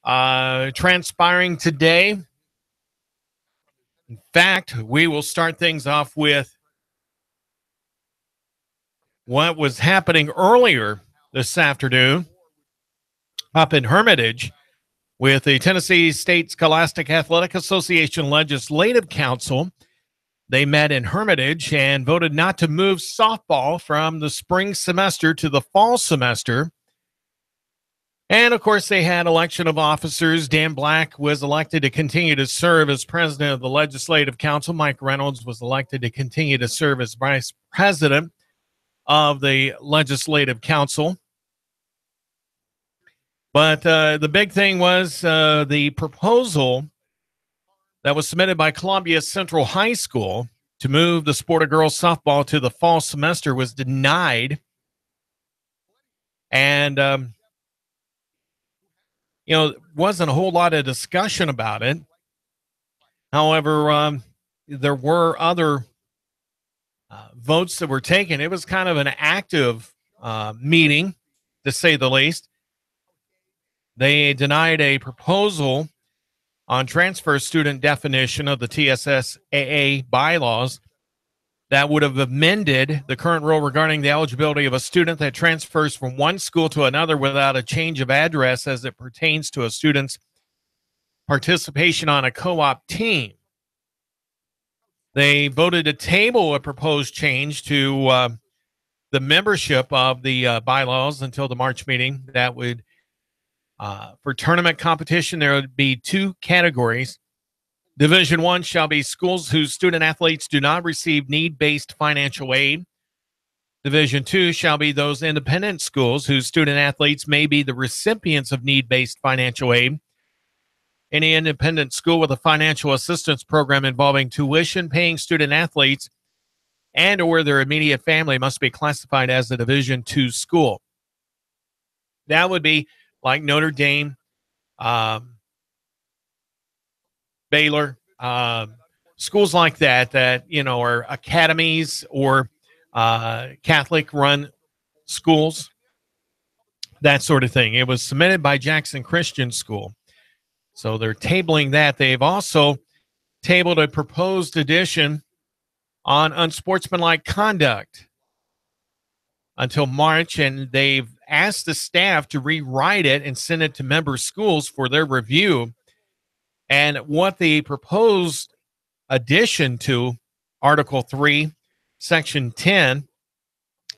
transpiring today. In fact, we will start things off with what was happening earlier this afternoon up in Hermitage with the Tennessee State Scholastic Athletic Association Legislative Council. They met in Hermitage and voted not to move softball from the spring semester to the fall semester. And, of course, they had election of officers. Dan Black was elected to continue to serve as president of the Legislative Council. Mike Reynolds was elected to continue to serve as vice president of the Legislative Council. But the big thing was the proposal that was submitted by Columbia Central High School to move the sport of girls softball to the fall semester was denied. And, wasn't a whole lot of discussion about it. However, there were other votes that were taken. It was kind of an active meeting, to say the least. They denied a proposal on transfer student definition of the TSSAA bylaws that would have amended the current rule regarding the eligibility of a student that transfers from one school to another without a change of address as it pertains to a student's participation on a co-op team. They voted to table a proposed change to the membership of the bylaws until the March meeting. That would, for tournament competition, there would be two categories. Division I shall be schools whose student athletes do not receive need-based financial aid. Division II shall be those independent schools whose student athletes may be the recipients of need-based financial aid. Any independent school with a financial assistance program involving tuition-paying student athletes and or their immediate family must be classified as a Division II school. That would be like Notre Dame, Baylor, schools like that, are academies or Catholic-run schools, that sort of thing. It was submitted by Jackson Christian School. So they're tabling that. They've also tabled a proposed addition on unsportsmanlike conduct until March, and they've asked the staff to rewrite it and send it to member schools for their review. And what the proposed addition to Article 3, Section 10,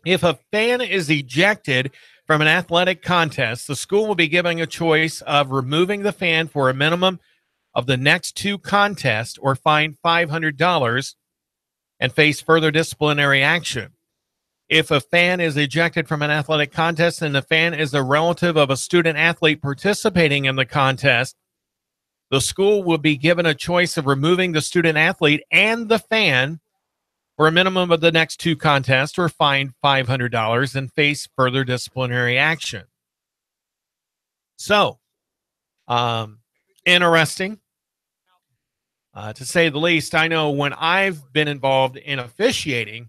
if a fan is ejected from an athletic contest, the school will be given a choice of removing the fan for a minimum of the next two contests or fine $500 and face further disciplinary action. If a fan is ejected from an athletic contest and the fan is a relative of a student athlete participating in the contest, the school will be given a choice of removing the student athlete and the fan for a minimum of the next two contests or fined $500 and face further disciplinary action. So, interesting, to say the least. I know when I've been involved in officiating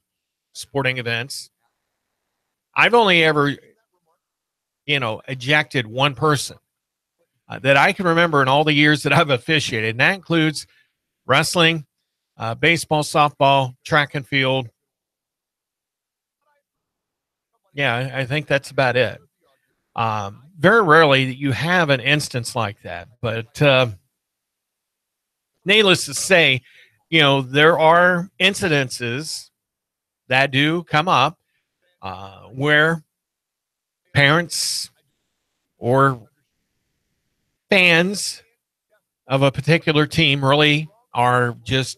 sporting events, I've only ever, ejected one person that I can remember in all the years that I've officiated, and that includes wrestling, baseball, softball, track and field. Yeah, I think that's about it. Very rarely you have an instance like that, but needless to say, there are incidences that do come up where parents or fans of a particular team really are just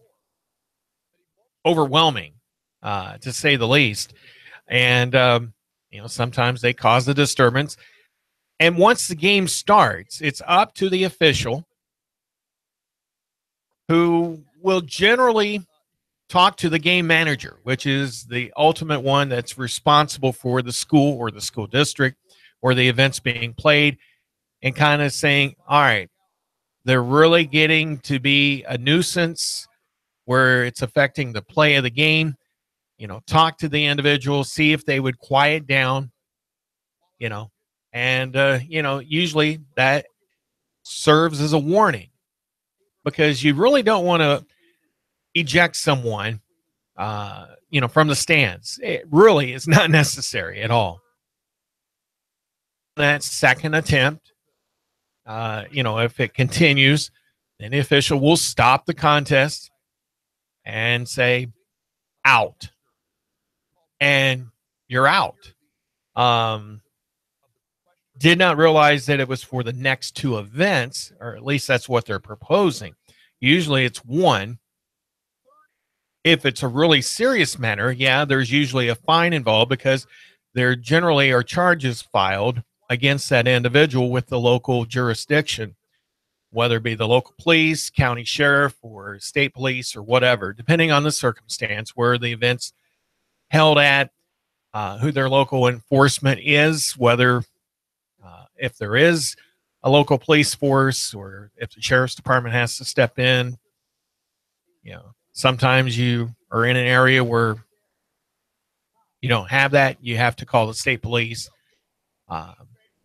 overwhelming, to say the least. And, sometimes they cause a disturbance. And once the game starts, it's up to the official who will generally talk to the game manager, which is the ultimate one that's responsible for the school or the school district or the events being played, and kind of saying, all right, they're really getting to be a nuisance where it's affecting the play of the game. Talk to the individual, see if they would quiet down, and, usually that serves as a warning, because you really don't want to eject someone, from the stands. It really is not necessary at all. That second attempt, if it continues, then the official will stop the contest and say, out. And you're out. Did not realize that it was for the next two events, or at least that's what they're proposing. Usually it's one. If it's a really serious matter, yeah, there's usually a fine involved, because there generally are charges filed against that individual with the local jurisdiction, whether it be the local police, county sheriff, or state police, or whatever, depending on the circumstance, where the event's held at, who their local enforcement is, whether if there is a local police force, or if the sheriff's department has to step in. Sometimes you are in an area where you don't have that. You have to call the state police,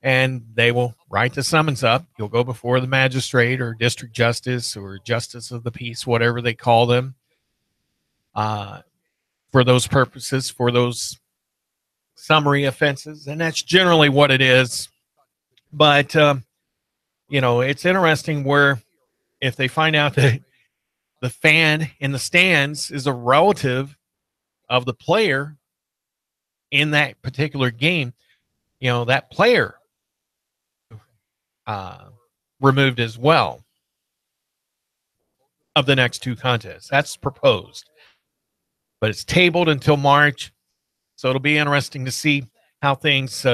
and they will write the summons up. You'll go before the magistrate or district justice or justice of the peace, whatever they call them, for those purposes, for those summary offenses. And that's generally what it is. But, it's interesting where if they find out that the fan in the stands is a relative of the player in that particular game, that player removed as well of the next two contests. That's proposed, but it's tabled until March. So it'll be interesting to see how things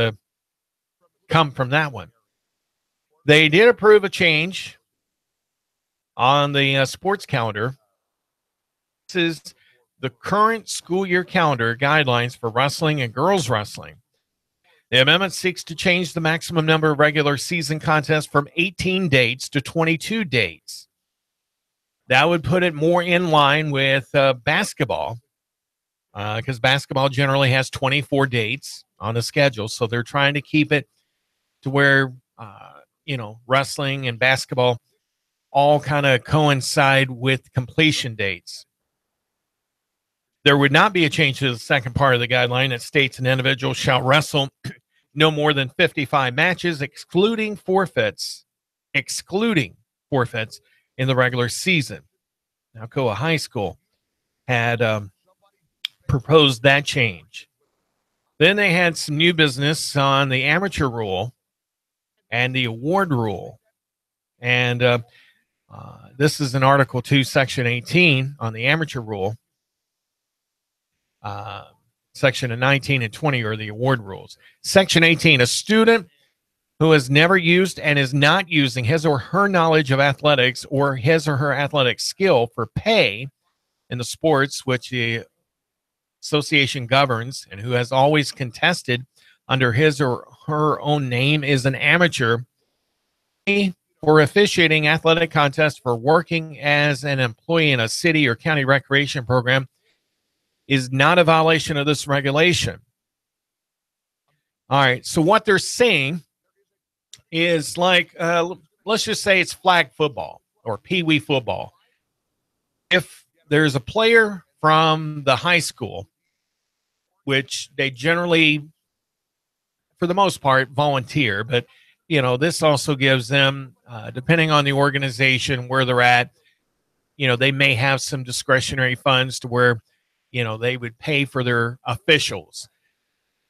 come from that one. They did approve a change on the sports calendar. This is the current school year calendar guidelines for wrestling and girls wrestling. The amendment seeks to change the maximum number of regular season contests from 18 dates to 22 dates. That would put it more in line with basketball, because basketball generally has 24 dates on the schedule. So they're trying to keep it to where, wrestling and basketball all kind of coincide with completion dates. There would not be a change to the second part of the guideline that states an individual shall wrestle no more than 55 matches, excluding forfeits in the regular season. Now, Alcoa High School had proposed that change. Then they had some new business on the amateur rule and the award rule. And this is in Article 2, Section 18 on the amateur rule. Section 19 and 20 are the award rules. Section 18, a student who has never used and is not using his or her knowledge of athletics or his or her athletic skill for pay in the sports which the association governs, and who has always contested under his or her own name, is an amateur for officiating athletic contests, for working as an employee in a city or county recreation program, is not a violation of this regulation. All right, so what they're saying is, like, let's just say it's flag football or pee-wee football. If there's a player from the high school, which they generally, for the most part, volunteer, but, this also gives them, depending on the organization, where they're at, they may have some discretionary funds to where, they would pay for their officials.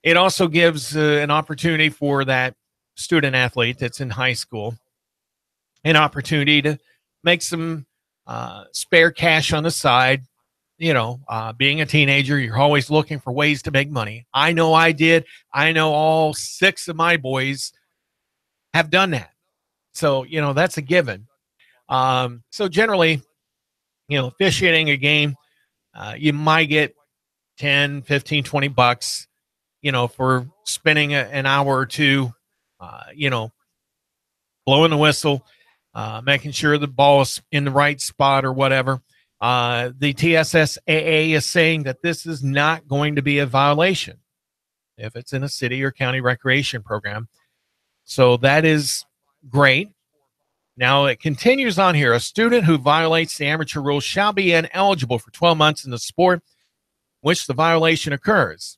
It also gives an opportunity for that student athlete that's in high school, an opportunity to make some spare cash on the side. Being a teenager, you're always looking for ways to make money. I know I did. I know all 6 of my boys have done that. So, that's a given. So generally, officiating a game, you might get 10, 15, 20 bucks, for spending an hour or two, blowing the whistle, making sure the ball is in the right spot or whatever. The TSSAA is saying that this is not going to be a violation if it's in a city or county recreation program. So that is great. Now it continues on here. A student who violates the amateur rule shall be ineligible for 12 months in the sport which the violation occurs.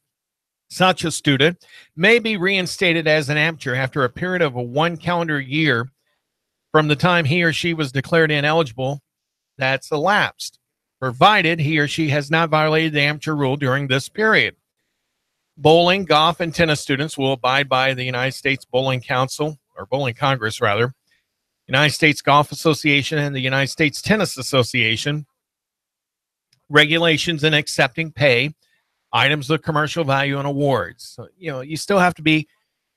Such a student may be reinstated as an amateur after a period of 1 calendar year from the time he or she was declared ineligible that's elapsed, provided he or she has not violated the amateur rule during this period. Bowling, golf, and tennis students will abide by the United States Bowling Council, or Bowling Congress rather, United States Golf Association, and the United States Tennis Association regulations in accepting pay, items of commercial value, and awards. So, you still have to be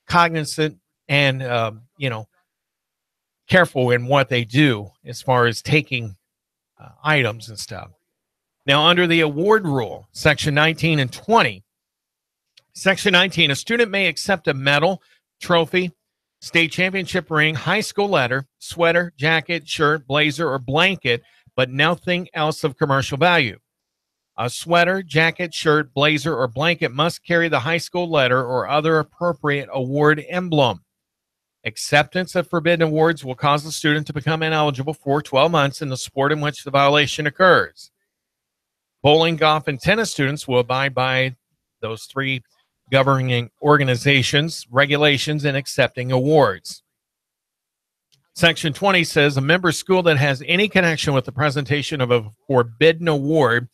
cognizant and, careful in what they do as far as taking items and stuff. Now, under the award rule, Section 19 and 20, Section 19, a student may accept a medal, trophy, state championship ring, high school letter, sweater, jacket, shirt, blazer, or blanket, but nothing else of commercial value. A sweater, jacket, shirt, blazer, or blanket must carry the high school letter or other appropriate award emblem. Acceptance of forbidden awards will cause the student to become ineligible for 12 months in the sport in which the violation occurs. Bowling, golf, and tennis students will abide by those 3 governing organizations, regulations, and accepting awards. Section 20 says a member school that has any connection with the presentation of a forbidden award,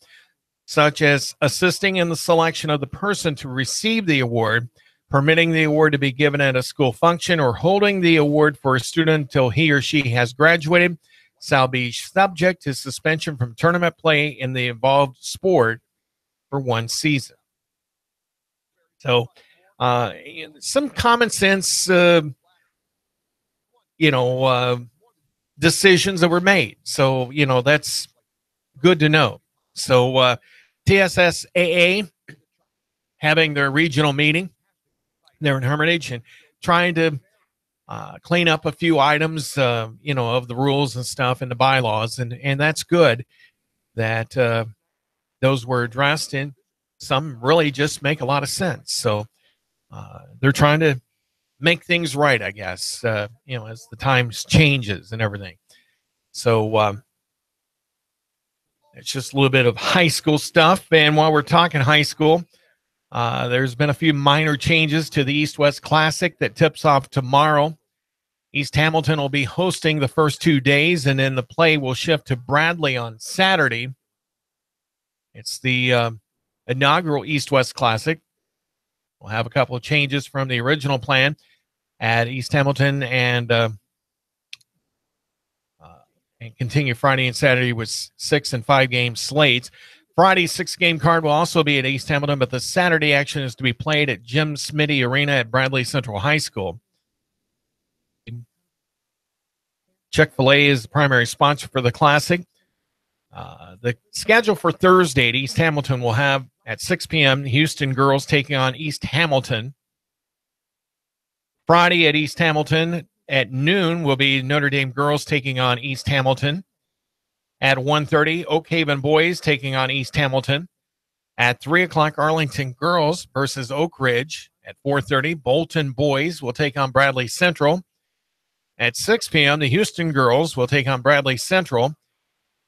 such as assisting in the selection of the person to receive the award, permitting the award to be given at a school function, or holding the award for a student until he or she has graduated, shall be subject to suspension from tournament play in the involved sport for 1 season. So, some common sense, decisions that were made. So, that's good to know. So, TSSAA having their regional meeting there in Hermitage and trying to clean up a few items, of the rules and stuff and the bylaws. And that's good that those were addressed, and some really just make a lot of sense. So they're trying to make things right, I guess, as the times changes and everything. So it's just a little bit of high school stuff. And while we're talking high school, there's been a few minor changes to the East-West Classic that tips off tomorrow. East Hamilton will be hosting the first 2 days, and then the play will shift to Bradley on Saturday. It's the inaugural East-West Classic. We'll have a couple of changes from the original plan at East Hamilton, and continue Friday and Saturday with 6 and 5 game slates. Friday's 6-game card will also be at East Hamilton, but the Saturday action is to be played at Jim Smitty Arena at Bradley Central High School. Chick-fil-A is the primary sponsor for the Classic. The schedule for Thursday at East Hamilton will have at 6 p.m. Houston girls taking on East Hamilton. Friday at East Hamilton at noon will be Notre Dame girls taking on East Hamilton. At 1:30, Oak Haven boys taking on East Hamilton. At 3 o'clock, Arlington girls versus Oak Ridge. At 4:30, Bolton boys will take on Bradley Central. At 6 p.m., the Houston girls will take on Bradley Central.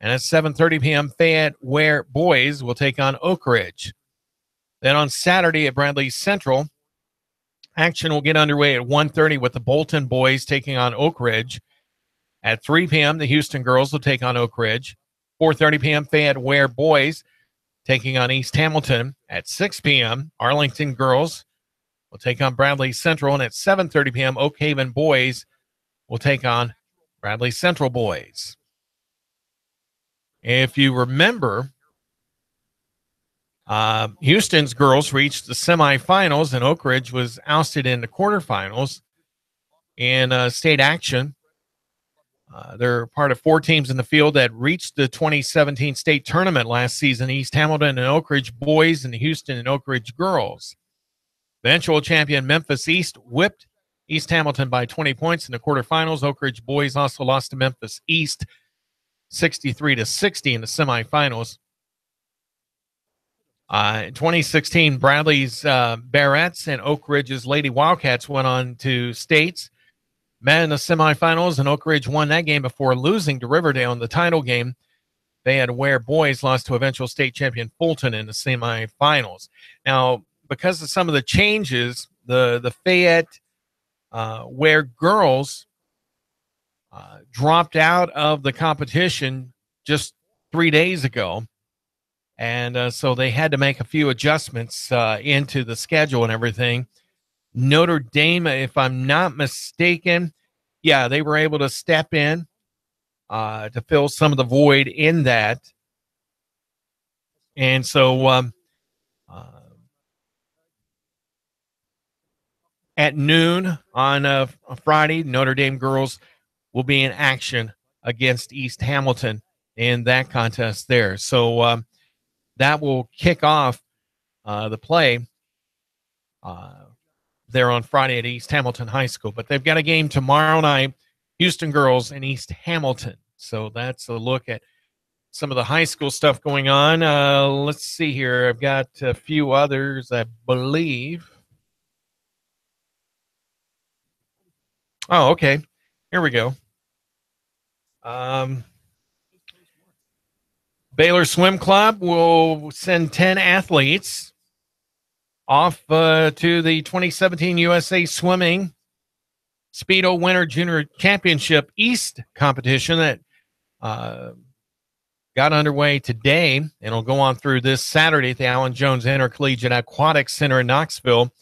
And at 7:30 p.m., Fayette Ware boys will take on Oak Ridge. Then on Saturday at Bradley Central, action will get underway at 1:30 with the Bolton boys taking on Oak Ridge. At 3 p.m., the Houston girls will take on Oak Ridge. 4:30 p.m., Fayette Ware boys taking on East Hamilton. At 6 p.m., Arlington girls will take on Bradley Central. And at 7:30 p.m., Oak Haven boys will take on Bradley Central boys. If you remember, Houston's girls reached the semifinals, and Oak Ridge was ousted in the quarterfinals in state action. They're part of 4 teams in the field that reached the 2017 state tournament last season: East Hamilton and Oak Ridge boys and the Houston and Oak Ridge girls. Eventual champion Memphis East whipped East Hamilton by 20 points in the quarterfinals. Oak Ridge boys also lost to Memphis East 63-60 in the semifinals. In 2016, Bradley's Barrettes and Oak Ridge's Lady Wildcats went on to states. met in the semifinals, and Oak Ridge won that game before losing to Riverdale in the title game. Fayette Ware boys lost to eventual state champion Fulton in the semifinals. Now, because of some of the changes, the Fayette Ware girls dropped out of the competition just 3 days ago. And so they had to make a few adjustments into the schedule and everything. Notre Dame, if I'm not mistaken, yeah, they were able to step in to fill some of the void in that. And so at noon on Friday, Notre Dame girls will be in action against East Hamilton in that contest there. So that will kick off the play there on Friday at East Hamilton High School. But they've got a game tomorrow night, Houston girls and East Hamilton. So that's a look at some of the high school stuff going on. Let's see here. I've got a few others, I believe. Oh, okay. Here we go. Baylor Swim Club will send 10 athletes off to the 2017 USA Swimming Speedo Winter Junior Championship East competition that got underway today, and it'll go on through this Saturday at the Allen Jones Intercollegiate Aquatic Center in Knoxville.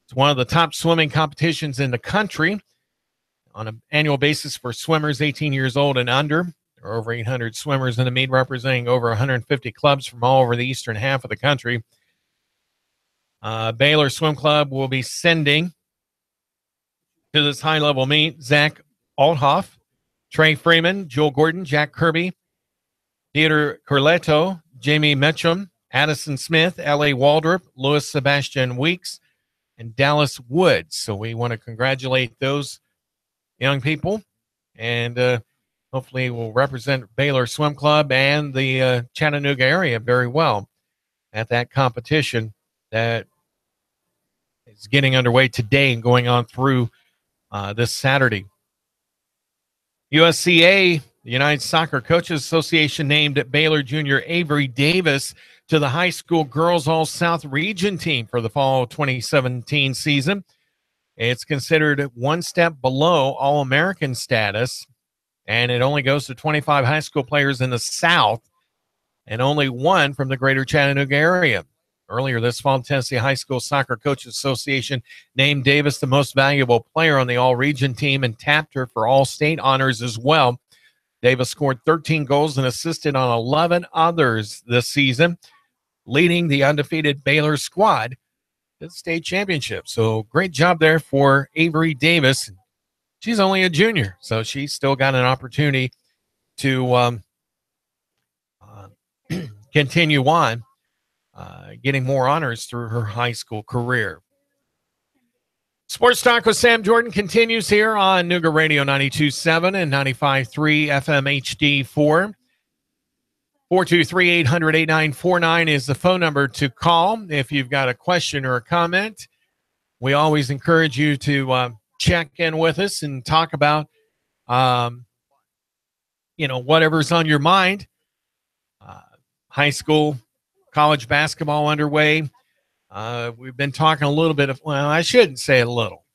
It's one of the top swimming competitions in the country on an annual basis for swimmers 18 years old and under. There are over 800 swimmers in the meet, representing over 150 clubs from all over the eastern half of the country. Baylor Swim Club will be sending to this high-level meet Zach Althoff, Trey Freeman, Joel Gordon, Jack Kirby, Peter Corletto, Jamie Metcham, Addison Smith, L.A. Waldrop, Louis Sebastian Weeks, and Dallas Woods. So we want to congratulate those young people, and hopefully will represent Baylor Swim Club and the Chattanooga area very well at that competition that is getting underway today and going on through this Saturday. USCA, the United Soccer Coaches Association, named Baylor junior Avery Davis to the high school girls All-South region team for the fall 2017 season. It's considered one step below All-American status, and it only goes to 25 high school players in the South and only one from the greater Chattanooga area. Earlier this fall, Tennessee High School Soccer Coaches Association named Davis the most valuable player on the all-region team and tapped her for all-state honors as well. Davis scored 13 goals and assisted on 11 others this season, leading the undefeated Baylor squad to the state championship. So great job there for Avery Davis. She's only a junior, so she's still got an opportunity to continue on getting more honors through her high school career. Sports Talk with Sam Jordan continues here on Nooga Radio 92.7 and 95.3 FM HD4. 423-800-8949 is the phone number to call if you've got a question or a comment. We always encourage you to check in with us and talk about, whatever's on your mind. High school, college basketball underway. We've been talking a little bit of, I shouldn't say a little.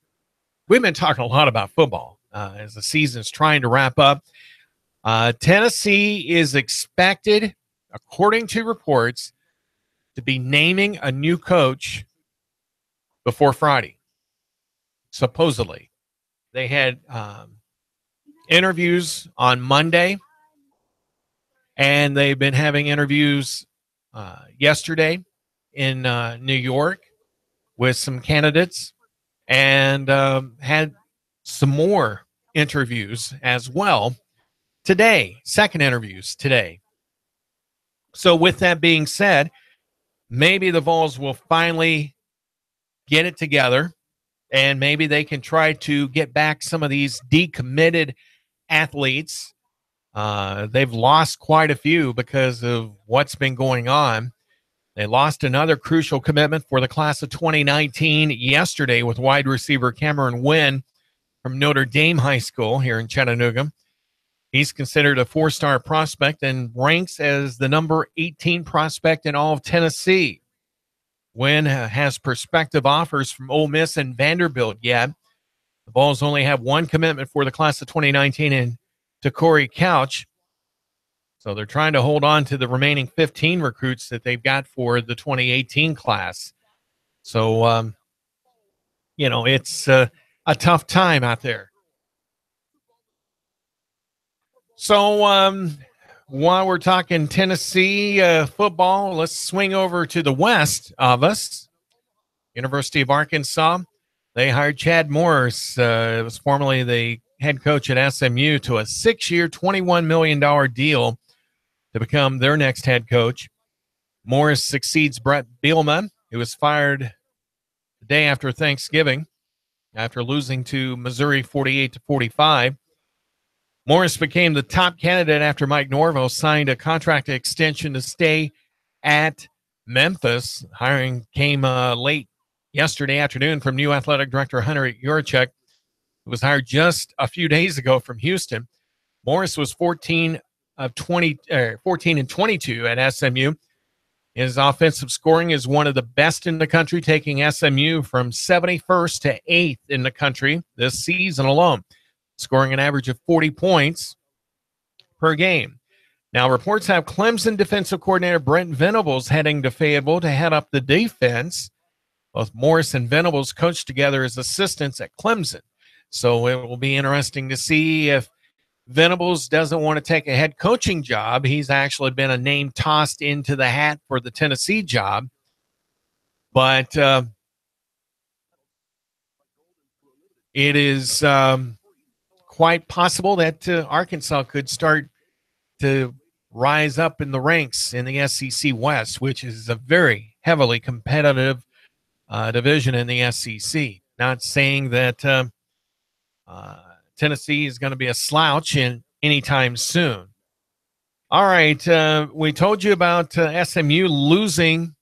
We've been talking a lot about football as the season's trying to wrap up. Tennessee is expected, according to reports, to be naming a new coach before Friday. Supposedly. They had interviews on Monday, and they've been having interviews yesterday in New York with some candidates, and had some more interviews as well today, second interviews today. So with that being said, maybe the Vols will finally get it together, and maybe they can try to get back some of these decommitted athletes. They've lost quite a few because of what's been going on. They lost another crucial commitment for the class of 2019 yesterday with wide receiver Cameron Wynn from Notre Dame High School here in Chattanooga. He's considered a four-star prospect and ranks as the number 18 prospect in all of Tennessee. Wynn has prospective offers from Ole Miss and Vanderbilt yet. The Vols only have one commitment for the class of 2019 in Corey Couch. So they're trying to hold on to the remaining 15 recruits that they've got for the 2018 class. So, it's a tough time out there. So while we're talking Tennessee football, let's swing over to the west of us. University of Arkansas. They hired Chad Morris. It was formerly the head coach at SMU to a 6-year, $21 million deal to become their next head coach. Morris succeeds Brett Bielema, who was fired the day after Thanksgiving after losing to Missouri 48-45. Morris became the top candidate after Mike Norvell signed a contract extension to stay at Memphis. Hiring came late yesterday afternoon from new athletic director Hunter Yurachek, who was hired just a few days ago from Houston. Morris was 14 and 22 at SMU. His offensive scoring is one of the best in the country, taking SMU from 71st to 8th in the country this season alone, scoring an average of 40 points per game. Now, reports have Clemson defensive coordinator Brent Venables heading to Fayetteville to head up the defense. Both Morris and Venables coached together as assistants at Clemson. So it will be interesting to see if Venables doesn't want to take a head coaching job. He's actually been a name tossed into the hat for the Tennessee job. But it is quite possible that Arkansas could start to rise up in the ranks in the SEC West, which is a very heavily competitive division in the SEC. Not saying that Tennessee is going to be a slouch in anytime soon. All right, we told you about SMU losing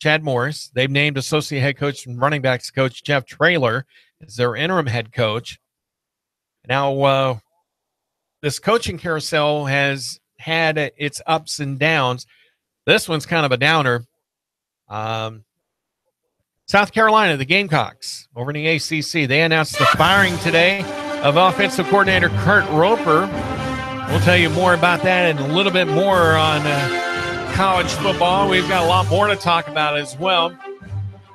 Chad Morris. They've named associate head coach and running backs coach Jeff Traylor as their interim head coach. Now, this coaching carousel has had its ups and downs. This one's kind of a downer. South Carolina, the Gamecocks, over in the ACC, they announced the firing today of offensive coordinator Kurt Roper. We'll tell you more about that and a little bit more on college football. We've got a lot more to talk about as well,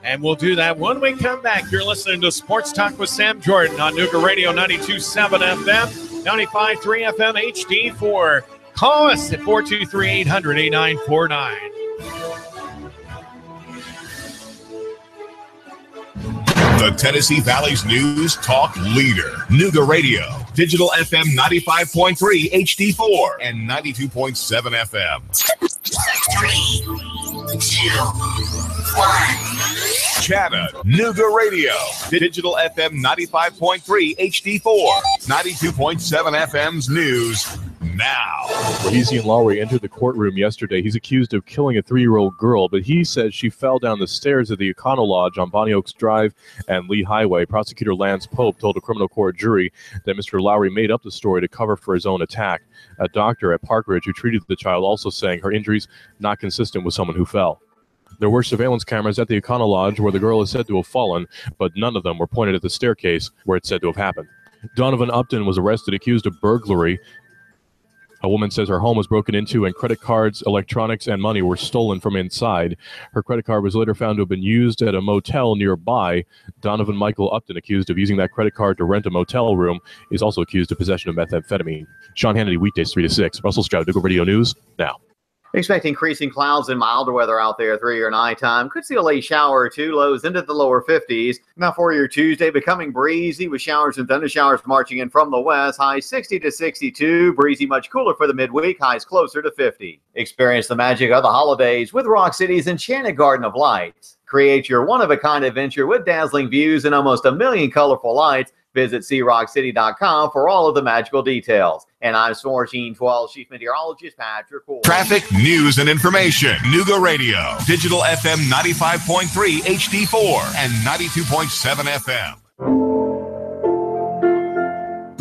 and we'll do that when we come back. You're listening to Sports Talk with Sam Jordan on Nooga Radio 92.7 FM, 95.3 FM HD4. Call us at 423-800-8949. The Tennessee Valley's news talk leader. Nooga Radio. Digital FM 95.3 HD4 and 92.7 FM. 3, 2, 1. Chattanooga Radio. Digital FM 95.3 HD4. 92.7 FM's news now. Louisian Lowry entered the courtroom yesterday. He's accused of killing a 3-year-old girl, but he says she fell down the stairs of the Econo Lodge on Bonnie Oaks Drive and Lee Highway. Prosecutor Lance Pope told a criminal court jury that Mr. Lowry made up the story to cover for his own attack. A doctor at Park Ridge who treated the child also saying her injuries not consistent with someone who fell. There were surveillance cameras at the Econo Lodge where the girl is said to have fallen, but none of them were pointed at the staircase where it's said to have happened. Donovan Upton was arrested accused of burglary. A woman says her home was broken into and credit cards, electronics, and money were stolen from inside. Her credit card was later found to have been used at a motel nearby. Donovan Michael Upton, accused of using that credit card to rent a motel room, is also accused of possession of methamphetamine. Sean Hannity, weekdays 3 to 6. Russell Stroud, Nooga Radio News, now. Expect increasing clouds and milder weather out there through your nighttime. Could see a late shower or two, lows into the lower 50s. Now for your Tuesday, becoming breezy with showers and thundershowers marching in from the west. Highs 60 to 62. Breezy much cooler for the midweek. Highs closer to 50. Experience the magic of the holidays with Rock City's Enchanted Garden of Lights. Create your one-of-a-kind adventure with dazzling views and almost a million colorful lights. Visit CRockCity.com for all of the magical details. And I'm Swargene 12 Chief Meteorologist Patrick Cole. Traffic, news, and information. Nooga Radio. Digital FM 95.3 HD4 and 92.7 FM.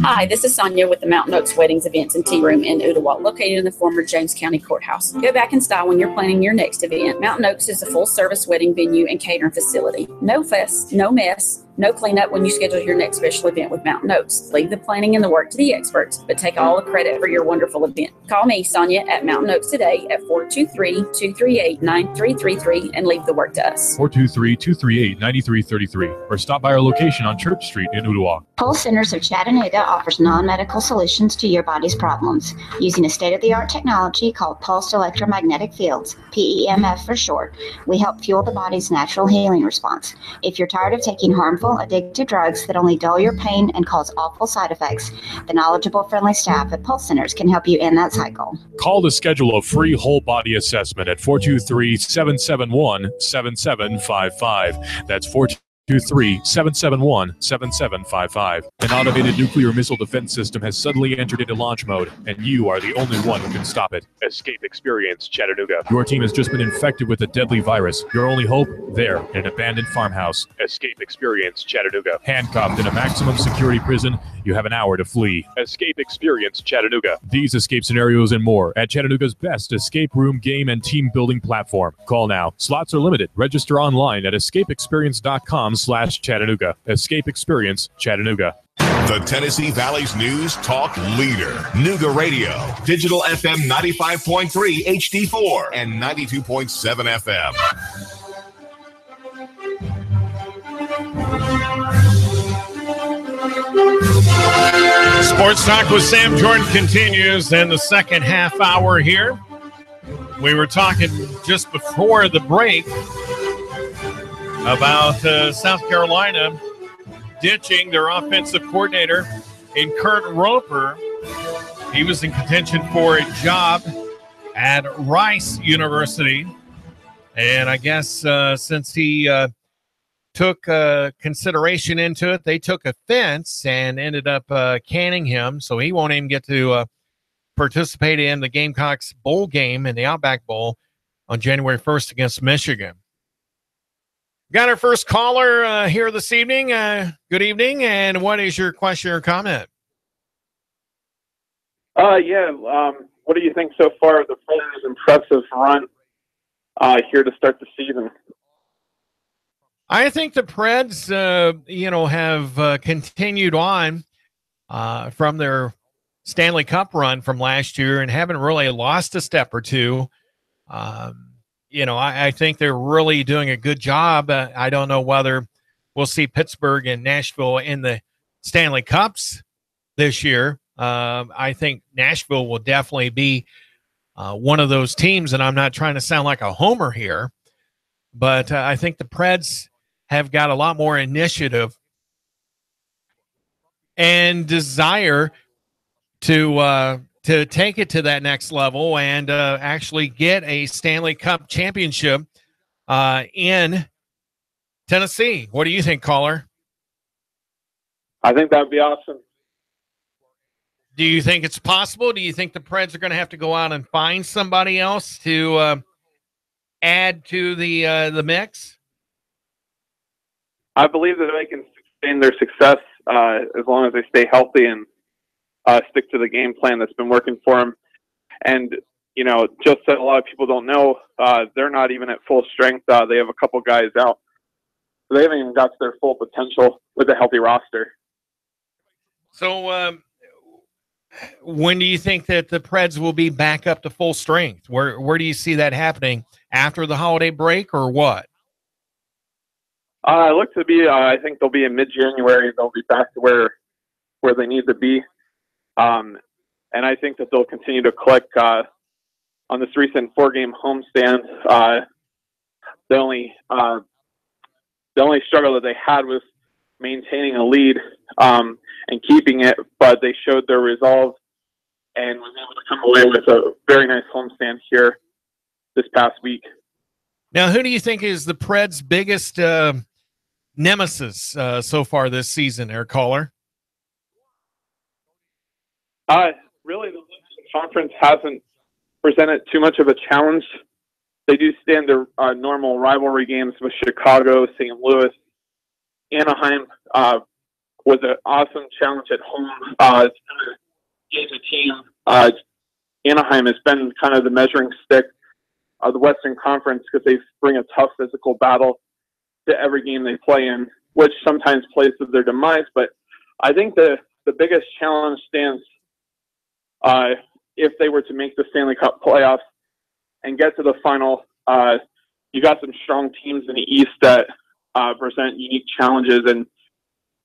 Hi, this is Sonia with the Mountain Oaks Weddings, Events, and Tea Room in Ottawa, located in the former James County Courthouse. Go back in style when you're planning your next event. Mountain Oaks is a full-service wedding venue and catering facility. No fuss, no mess, no cleanup when you schedule your next special event with Mountain Oaks. Leave the planning and the work to the experts, but take all the credit for your wonderful event. Call me, Sonia, at Mountain Oaks today at 423-238-9333 and leave the work to us. 423-238-9333 or stop by our location on Church Street in Ottawa. Pulse Centers of Chattanooga offers non-medical solutions to your body's problems using a state-of-the-art technology called pulsed electromagnetic fields, PEMF for short. We help fuel the body's natural healing response. If you're tired of taking harmful, addictive drugs that only dull your pain and cause awful side effects, the knowledgeable, friendly staff at Pulse Centers can help you end that cycle. Call to schedule a free whole body assessment at 423-771-7755. That's 423-771-7755. An automated nuclear missile defense system has suddenly entered into launch mode, and you are the only one who can stop it. Escape Experience Chattanooga. Your team has just been infected with a deadly virus. Your only hope? There, in an abandoned farmhouse. Escape Experience Chattanooga. Handcuffed in a maximum security prison, you have an hour to flee. Escape Experience Chattanooga. These escape scenarios and more at Chattanooga's best escape room game and team building platform. Call now. Slots are limited. Register online at escapeexperience.com/Chattanooga. Escape Experience Chattanooga. The Tennessee Valley's news talk leader, Nooga Radio, digital FM 95.3 HD4 and 92.7 FM. Sports Talk with Sam Jordan continues in the second half hour here. We were talking just before the break about South Carolina ditching their offensive coordinator in Kurt Roper. He was in contention for a job at Rice University. And I guess since he took consideration into it, they took offense and ended up canning him. So he won't even get to participate in the Gamecocks bowl game in the Outback Bowl on January 1st against Michigan. Got our first caller here this evening. Good evening, and what is your question or comment? What do you think so far of the Predators' impressive run here to start the season? I think the Preds, have continued on from their Stanley Cup run from last year and haven't really lost a step or two. I think they're really doing a good job. I don't know whether we'll see Pittsburgh and Nashville in the Stanley Cups this year. I think Nashville will definitely be one of those teams, and I'm not trying to sound like a homer here, but I think the Preds have got a lot more initiative and desire to take it to that next level and actually get a Stanley Cup championship in Tennessee. What do you think, caller? I think that would be awesome. Do you think it's possible? Do you think the Preds are going to have to go out and find somebody else to add to the mix? I believe that they can sustain their success as long as they stay healthy and stick to the game plan that's been working for them. And, just that a lot of people don't know, they're not even at full strength. They have a couple guys out. So they haven't even got to their full potential with a healthy roster. So when do you think that the Preds will be back up to full strength? Where do you see that happening? After the holiday break or what? It looks to be, I think they'll be in mid-January. They'll be back to where they need to be. And I think that they'll continue to click on this recent 4-game homestand. The only struggle that they had was maintaining a lead and keeping it, but they showed their resolve and was able to come away with a very nice homestand here this past week. Now, who do you think is the Preds' biggest nemesis so far this season, Air Caller? Really, the conference hasn't presented too much of a challenge. They do stand their normal rivalry games with Chicago, St. Louis, Anaheim, was an awesome challenge at home. It's kind of gave the team. Anaheim has been kind of the measuring stick of the Western Conference because they bring a tough physical battle to every game they play in, which sometimes plays to their demise. But I think the biggest challenge stands if they were to make the Stanley Cup playoffs and get to the final. You got some strong teams in the East that present unique challenges, and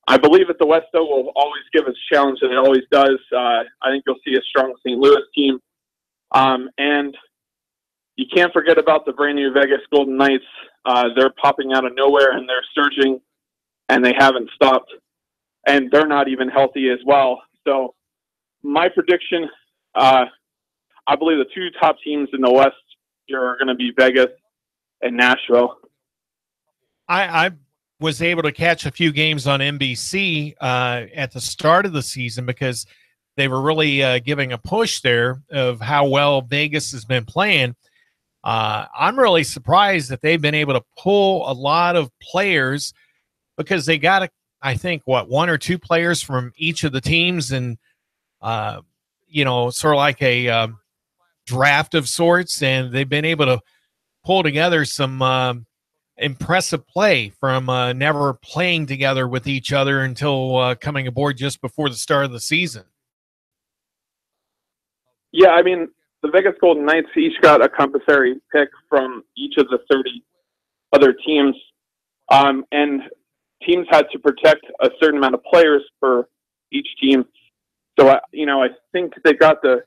I believe that the West, though, will always give us a challenge, and it always does. I think you'll see a strong St. Louis team. And you can't forget about the brand new Vegas Golden Knights. They're popping out of nowhere, and they're surging, and they haven't stopped. And they're not even healthy as well. So my prediction, I believe the two top teams in the West here are going to be Vegas and Nashville. I was able to catch a few games on NBC at the start of the season because they were really giving a push there of how well Vegas has been playing. I'm really surprised that they've been able to pull a lot of players because they got, I think, one or two players from each of the teams, and sort of like a draft of sorts, and they've been able to pull together some impressive play from never playing together with each other until coming aboard just before the start of the season. Yeah, I mean, the Vegas Golden Knights each got a compensatory pick from each of the 30 other teams, and teams had to protect a certain amount of players for each team. So, I think they got the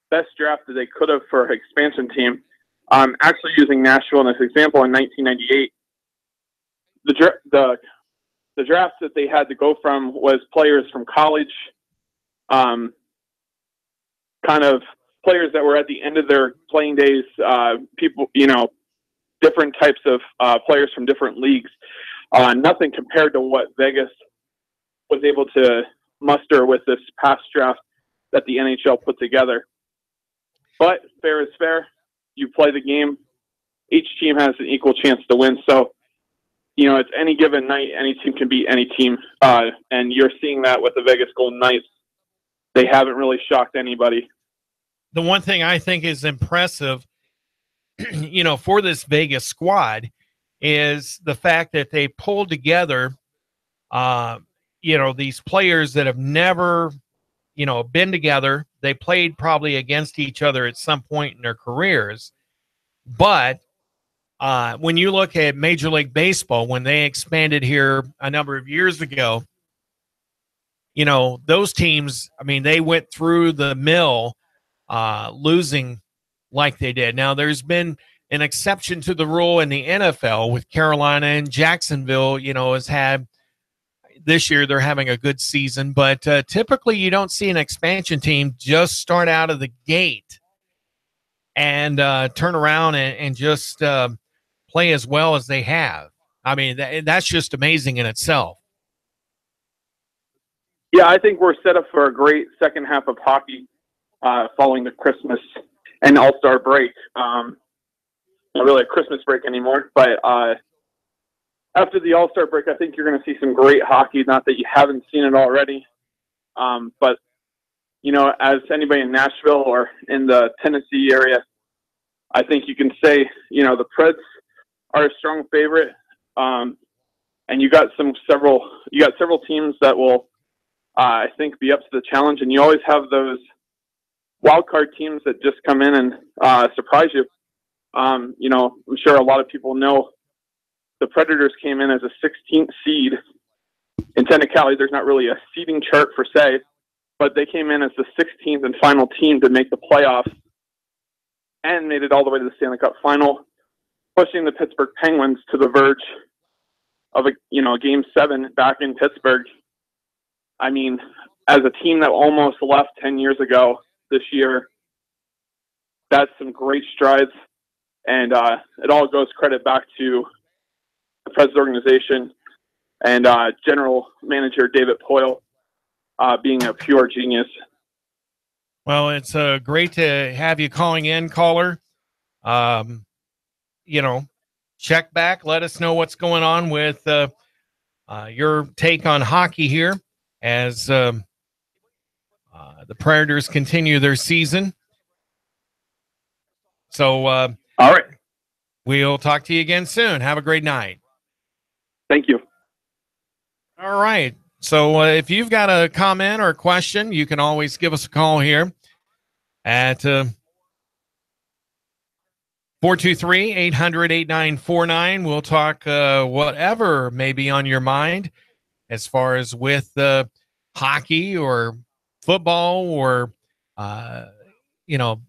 best draft that they could have for an expansion team. Actually using Nashville in this example, in 1998, the draft that they had to go from was players from college, kind of players that were at the end of their playing days, people, different types of players from different leagues. Nothing compared to what Vegas was able to muster with this past draft that the NHL put together. But fair is fair. You play the game. Each team has an equal chance to win. So, it's any given night, any team can beat any team. And you're seeing that with the Vegas Golden Knights. They haven't really shocked anybody. The one thing I think is impressive, for this Vegas squad is the fact that they pulled together, these players that have never, been together. They played probably against each other at some point in their careers. But when you look at Major League Baseball, when they expanded here a number of years ago, those teams, they went through the mill, losing like they did. Now, there's been an exception to the rule in the NFL with Carolina and Jacksonville, has had this year. They're having a good season, but typically you don't see an expansion team just start out of the gate and turn around and just play as well as they have. That's just amazing in itself. Yeah, I think we're set up for a great second half of hockey following the Christmas and All-Star break. Not really a Christmas break anymore, but after the All-Star break, I think you're going to see some great hockey, not that you haven't seen it already. But, as anybody in Nashville or in the Tennessee area, I think you can say, the Preds are a strong favorite. And you got several teams that will, I think, be up to the challenge. And you always have those wild card teams that just come in and surprise you. I'm sure a lot of people know the Predators came in as a 16th seed. In technicality, there's not really a seeding chart per se, but they came in as the 16th and final team to make the playoffs and made it all the way to the Stanley Cup final, pushing the Pittsburgh Penguins to the verge of a Game 7 back in Pittsburgh. As a team that almost left 10 years ago this year, that's some great strides, and it all goes credit back to the Preds organization and general manager David Poyle being a pure genius. Well, it's great to have you calling in, caller. Check back. Let us know what's going on with your take on hockey here. as the Predators continue their season. So, all right. We'll talk to you again soon. Have a great night. Thank you. All right. So if you've got a comment or a question, you can always give us a call here at 423-800-8949. We'll talk whatever may be on your mind as far as with hockey or football or,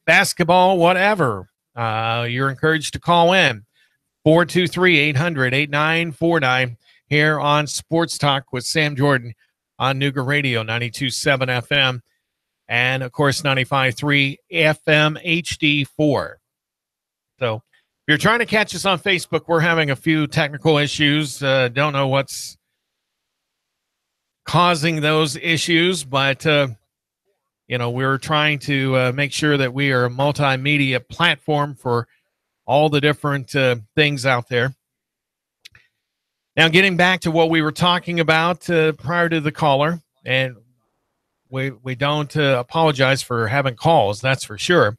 basketball, whatever. You're encouraged to call in 423-800-8949 here on Sports Talk with Sam Jordan on Nooga Radio 92.7 FM and, of course, 95.3 FM HD4. So if you're trying to catch us on Facebook, we're having a few technical issues. Don't know what's causing those issues, but, we're trying to make sure that we are a multimedia platform for all the different things out there. Now, getting back to what we were talking about prior to the caller, and we don't apologize for having calls, that's for sure.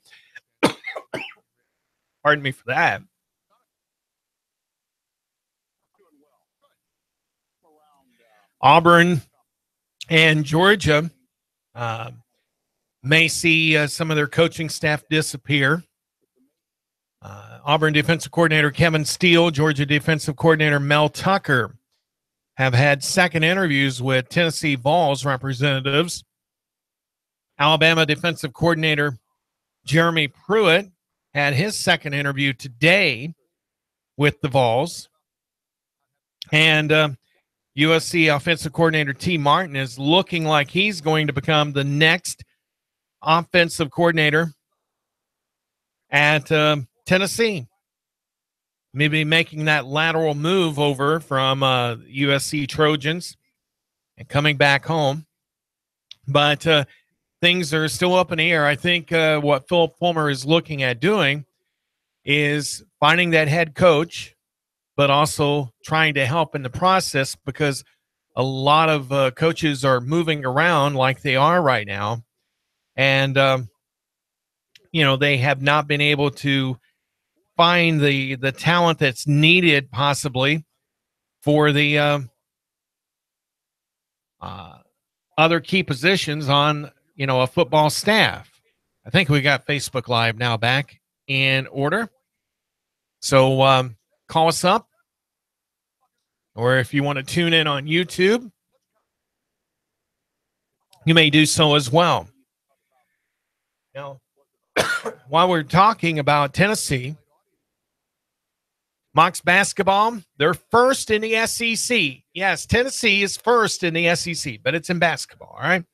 Pardon me for that. Auburn and Georgia may see some of their coaching staff disappear. Auburn defensive coordinator Kevin Steele, Georgia defensive coordinator Mel Tucker have had second interviews with Tennessee Vols representatives. Alabama defensive coordinator Jeremy Pruitt had his second interview today with the Vols. And USC offensive coordinator T. Martin is looking like he's going to become the next offensive coordinator at Tennessee, maybe making that lateral move over from USC Trojans and coming back home. But things are still up in the air. I think what Philip Fulmer is looking at doing is finding that head coach, but also trying to help in the process because a lot of coaches are moving around like they are right now. And, they have not been able to find the talent that's needed possibly for the other key positions on, a football staff. I think we got Facebook Live now back in order. So call us up, or if you want to tune in on YouTube, you may do so as well. Now, while we're talking about Tennessee, Mocs basketball, they're first in the SEC. Yes, Tennessee is first in the SEC, but it's in basketball, all right?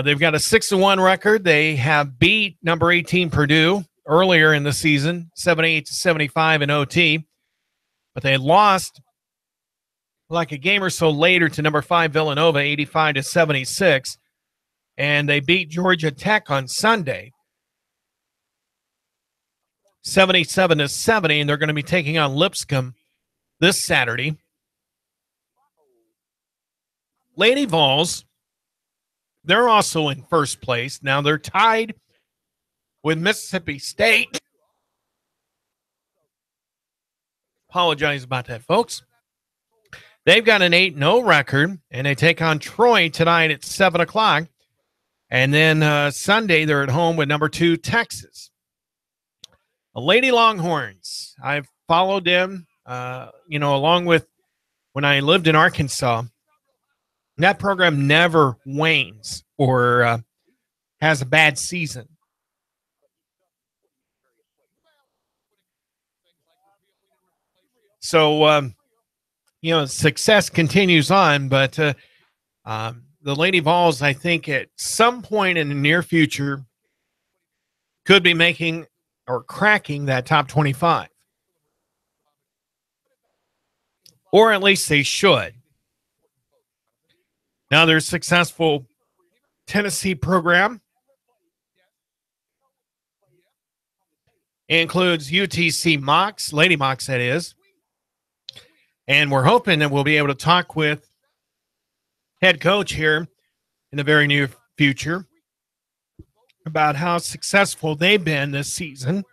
They've got a 6-1 record. They have beat number 18 Purdue earlier in the season, 78-75 in OT, but they lost like a game or so later to number 5 Villanova, 85-76, and they beat Georgia Tech on Sunday, 77-70, and they're going to be taking on Lipscomb this Saturday. Lady Vols, they're also in first place. Now they're tied with Mississippi State. Apologize about that, folks. They've got an 8-0 record, and they take on Troy tonight at 7 o'clock. And then Sunday, they're at home with number 2 Texas. The Lady Longhorns, I've followed them, along with when I lived in Arkansas. That program never wanes or has a bad season. So, success continues on, but the Lady Vols, I think at some point in the near future, could be making or cracking that top 25. Or at least they should. Now, their successful Tennessee program includes UTC Mocs, Lady Mocs, that is. And we're hoping that we'll be able to talk with head coach here in the very near future about how successful they've been this season.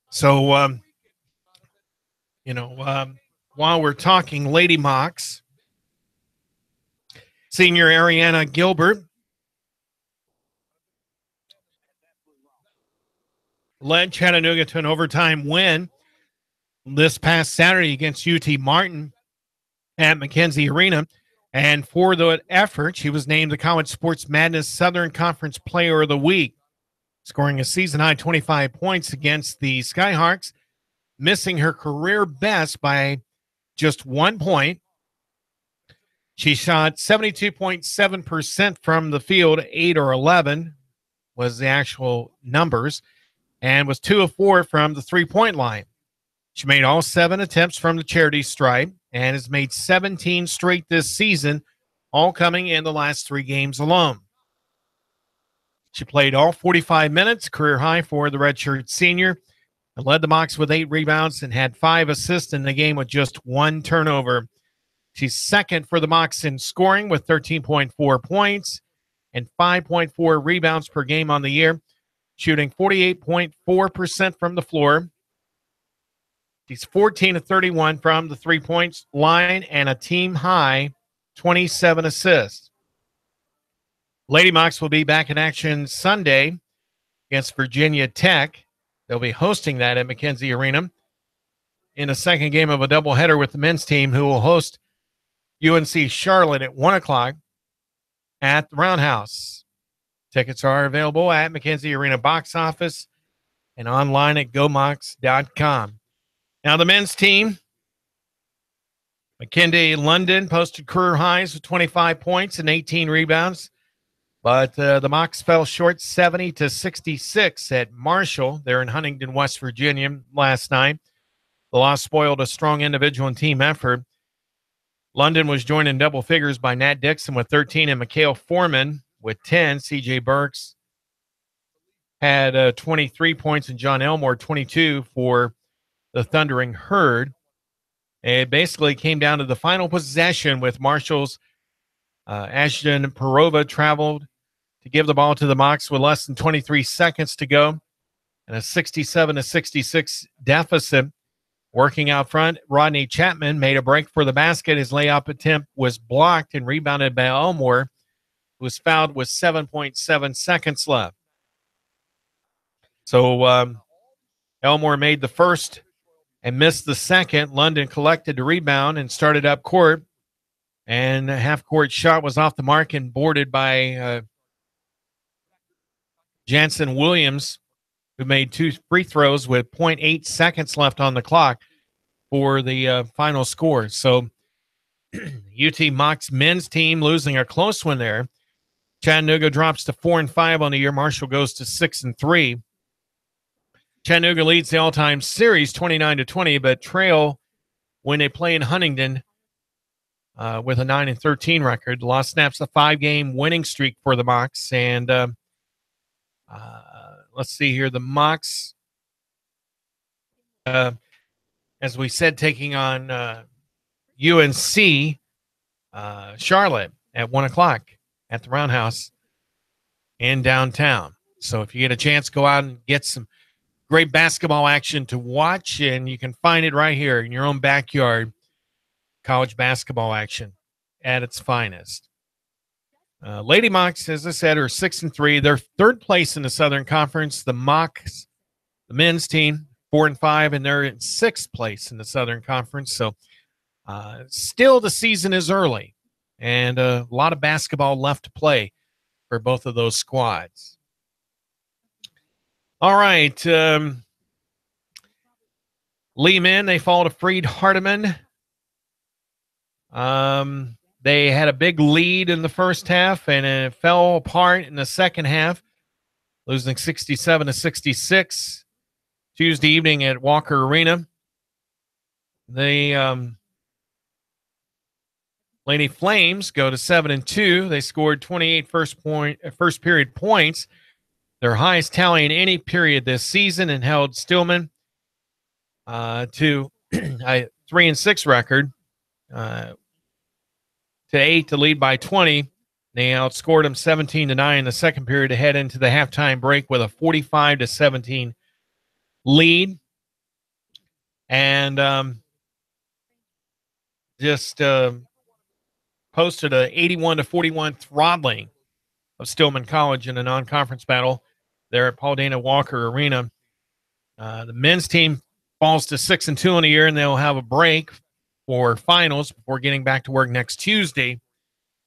So, while we're talking Lady Mocks, senior Ariana Gilbert led Chattanooga to an overtime win this past Saturday against UT Martin at McKenzie Arena. And for the effort, she was named the College Sports Madness Southern Conference Player of the Week, scoring a season-high 25 points against the Skyhawks, missing her career best by just 1 point. She shot 72.7% from the field, 8 or 11 was the actual numbers, and was 2 of 4 from the three-point line. She made all 7 attempts from the charity stripe and has made 17 straight this season, all coming in the last 3 games alone. She played all 45 minutes, career high for the redshirt senior, and led the Mocs with 8 rebounds and had 5 assists in the game with just 1 turnover. She's second for the Mocs in scoring with 13.4 points and 5.4 rebounds per game on the year, shooting 48.4% from the floor. She's 14 of 31 from the three-point line and a team-high 27 assists. Lady Mocs will be back in action Sunday against Virginia Tech. They'll be hosting that at McKenzie Arena in the second game of a doubleheader with the men's team, who will host UNC Charlotte at 1 o'clock at the Roundhouse. Tickets are available at McKenzie Arena box office and online at gomocs.com. Now, the men's team, McKinley London posted career highs with 25 points and 18 rebounds, but the Mocs fell short 70-66 at Marshall. They're in Huntington, West Virginia last night. The loss spoiled a strong individual and team effort. London was joined in double figures by Nat Dixon with 13 and Mikhail Foreman with 10. C.J. Burks had 23 points and John Elmore 22 for the Thundering Herd. It basically came down to the final possession with Marshall's Ashton Perova traveled to give the ball to the Mocs with less than 23 seconds to go and a 67-66 deficit. Working out front, Rodney Chapman made a break for the basket. His layup attempt was blocked and rebounded by Elmore, who was fouled with 7.7 seconds left. So Elmore made the first and missed the second. London collected the rebound and started up court. And a half-court shot was off the mark and boarded by Jansen Williams, who made 2 free throws with 0.8 seconds left on the clock for the final score. So UT Mocs men's team losing a close one there. Chattanooga drops to 4-5 on the year. Marshall goes to 6-3. Chattanooga leads the all-time series 29-20, but trail when they play in Huntington with a 9-13 record. The loss snaps a 5-game winning streak for the Mocs. And let's see here. The Mocs, as we said, taking on UNC Charlotte at 1 o'clock at the Roundhouse in downtown. So if you get a chance, go out and get some great basketball action to watch, and you can find it right here in your own backyard. College basketball action at its finest. Lady Mocs, as I said, are 6-3. They're third place in the Southern Conference. The Mocs, the men's team, 4-5, and they're in 6th place in the Southern Conference. So still the season is early, and a lot of basketball left to play for both of those squads. All right. Lee men, they fall to Freed Hardeman. They had a big lead in the first half, and it fell apart in the second half, losing 67-66 Tuesday evening at Walker Arena. The Lady Flames go to 7-2. They scored 28 first period points, their highest tally in any period this season, and held Stillman to a 3-6 record to 8 to lead by 20. They outscored them 17-9 in the second period to head into the halftime break with a 45-17 lead. And just posted a 81-41 throttling of Stillman College in a non-conference battle there at Paul Dana Walker Arena. The men's team falls to 6-2 on the year, and they'll have a break for finals before getting back to work next Tuesday,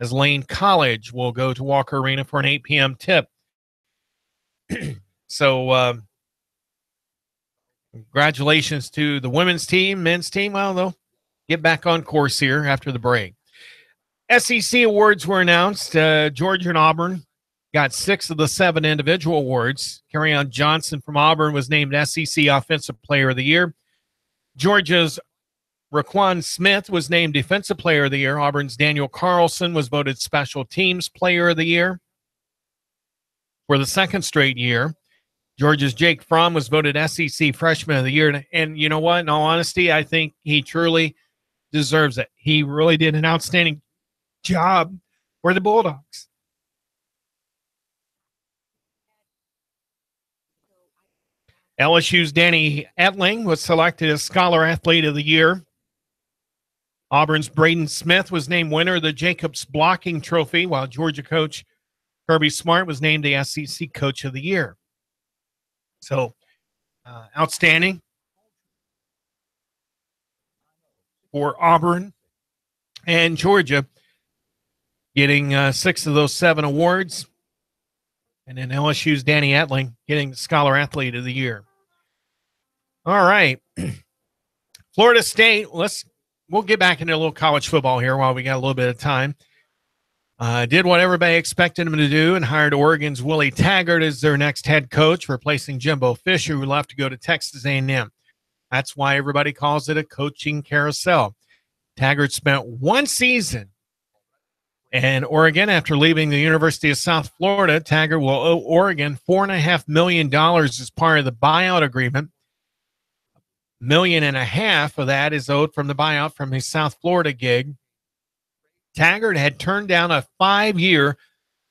as Lane College will go to Walker Arena for an 8 p.m. tip. So congratulations to the women's team. Men's team, well, they'll get back on course here after the break. SEC awards were announced. Georgia and Auburn got 6 of the 7 individual awards. Kerryon Johnson from Auburn was named SEC Offensive Player of the Year. Georgia's Raquan Smith was named Defensive Player of the Year. Auburn's Daniel Carlson was voted Special Teams Player of the Year for the second straight year. Georgia's Jake Fromm was voted SEC Freshman of the Year. And you know what? In all honesty, I think he truly deserves it. He really did an outstanding job for the Bulldogs. LSU's Danny Etling was selected as Scholar Athlete of the Year. Auburn's Braden Smith was named winner of the Jacobs Blocking Trophy, while Georgia coach Kirby Smart was named the SEC Coach of the Year. So, outstanding for Auburn and Georgia, getting 6 of those 7 awards. And then LSU's Danny Etling getting the Scholar Athlete of the Year. All right. Florida State, we'll get back into a little college football here while we got a little bit of time. Did what everybody expected him to do and hired Oregon's Willie Taggart as their next head coach, replacing Jimbo Fisher, who left to go to Texas A&M. That's why everybody calls it a coaching carousel. Taggart spent 1 season in Oregon after leaving the University of South Florida. Taggart will owe Oregon $4.5 million as part of the buyout agreement. $1.5 million of that is owed from the buyout from his South Florida gig. Taggart had turned down a 5-year,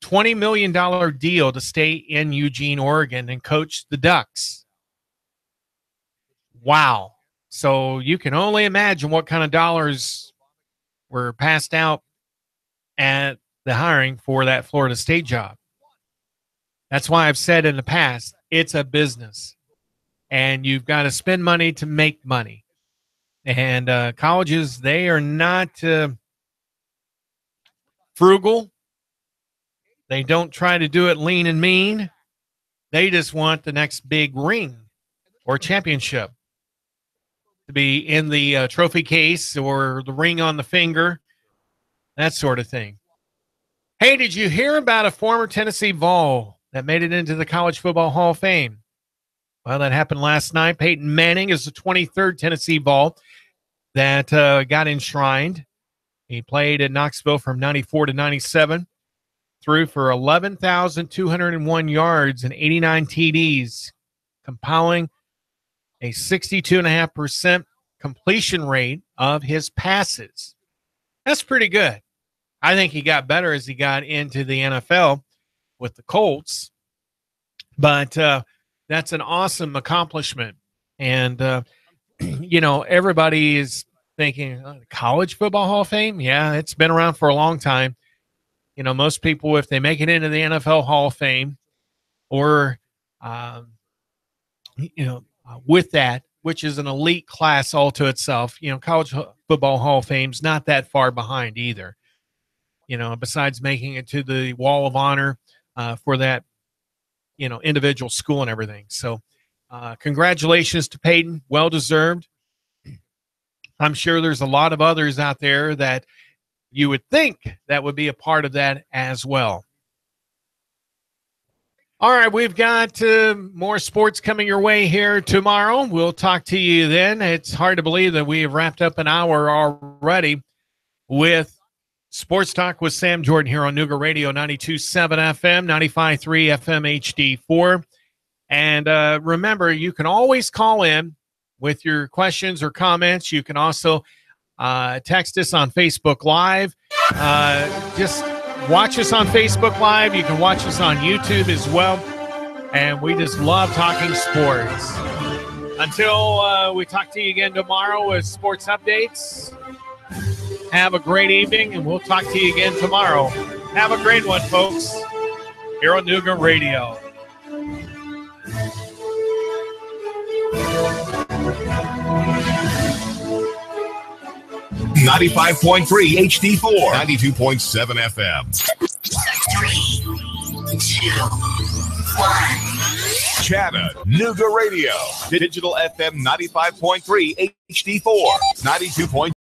$20 million deal to stay in Eugene, Oregon, and coach the Ducks. Wow. So you can only imagine what kind of dollars were passed out at the hiring for that Florida State job. That's why I've said in the past, it's a business. And you've got to spend money to make money. And colleges, they are not frugal. They don't try to do it lean and mean. They just want the next big ring or championship to be in the trophy case or the ring on the finger, that sort of thing. Hey, did you hear about a former Tennessee Vol that made it into the College Football Hall of Fame? Well, that happened last night. Peyton Manning is the 23rd Tennessee Vol that got enshrined. He played in Knoxville from 94 to 97, threw for 11,201 yards and 89 TDs, compiling a 62.5% completion rate of his passes. That's pretty good. I think he got better as he got into the NFL with the Colts, but that's an awesome accomplishment. And, you know, everybody is thinking, College Football Hall of Fame? Yeah, it's been around for a long time. You know, most people, if they make it into the NFL Hall of Fame or, with that, which is an elite class all to itself, you know, College Football Hall of Fame's not that far behind either. You know, besides making it to the Wall of Honor for that, you know, individual school and everything. So congratulations to Peyton. Well-deserved. I'm sure there's a lot of others out there that you would think that would be a part of that as well. All right, we've got more sports coming your way here tomorrow. We'll talk to you then. It's hard to believe that we have wrapped up an hour already with Sports Talk with Sam Jordan here on Nooga Radio 92.7 FM, 95.3 FM HD4. And remember, you can always call in with your questions or comments. You can also text us on Facebook Live. Just watch us on Facebook Live. You can watch us on YouTube as well. And we just love talking sports. Until we talk to you again tomorrow with sports updates, have a great evening, and we'll talk to you again tomorrow. Have a great one, folks, here on Nooga Radio. .95.3 HD4, 92.7 FM. 3, 2, 1. Chattanooga Radio, Digital FM 95.3 HD4, 92.